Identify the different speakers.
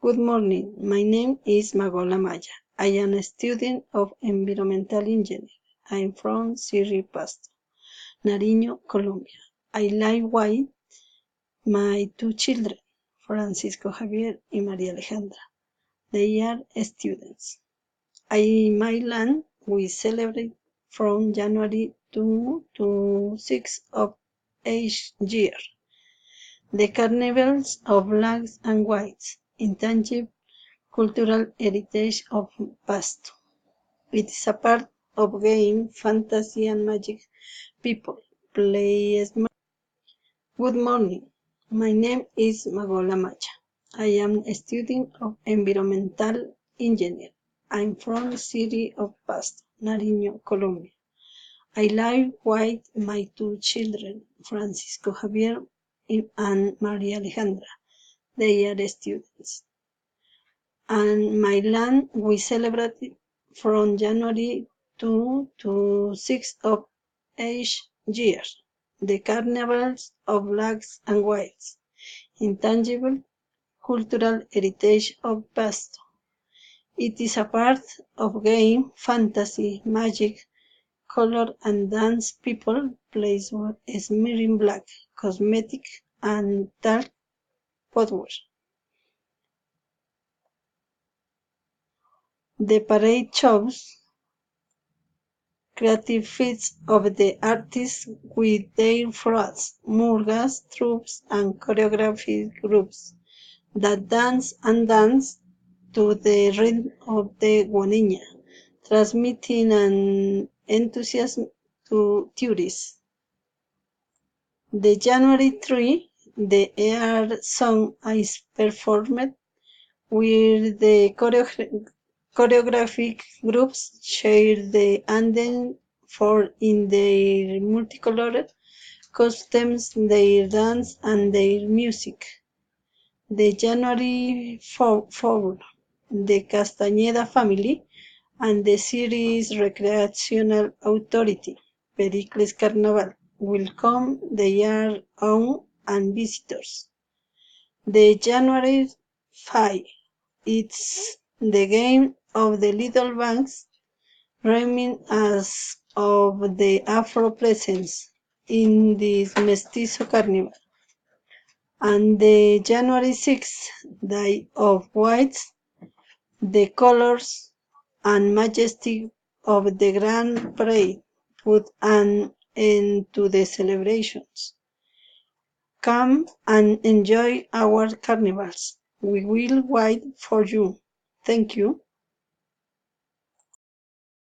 Speaker 1: Good morning. My name is Magola Maya. I am a student of environmental engineering. I'm from Sierra Pasto, Nariño, Colombia. I live with my two children, Francisco Javier and Maria Alejandra. They are students. In my land, we celebrate from January 2 to 6 of each year. The carnivals of blacks and whites, intangible cultural heritage of Pasto. It is a part of game, fantasy and magic people play smart. Good morning. My name is Magola Macha. I am a student of environmental engineering. I'm from the city of Pasto, Nariño, Colombia. I live with my two children, Francisco Javier and Maria Alejandra. They are students. And my land we celebrate from January 2 to 6 of each year. The carnivals of blacks and whites, intangible cultural heritage of Pasto. It is a part of game, fantasy, magic, color and dance people plays smearing black, cosmetic and dark footwear. The parade shows creative feats of the artists with their floats, murgas, troops and choreographic groups that dance to the rhythm of the guaneña, transmitting an enthusiasm to tourists. The January 3, the air song is performed where the choreographic groups share the anthem for in their multicolored costumes, their dance and their music. The January 4, the Castañeda family and the city's recreational authority, Pericles Carnaval, welcome their own and visitors. The January 5, it's the game of the little banks, rhyming as of the Afro presence in this mestizo carnival. And the January 6th, Day of Whites, the colors and majesty of the Grand Parade put an end to the celebrations. Come and enjoy our carnivals. We will wait for you. Thank you.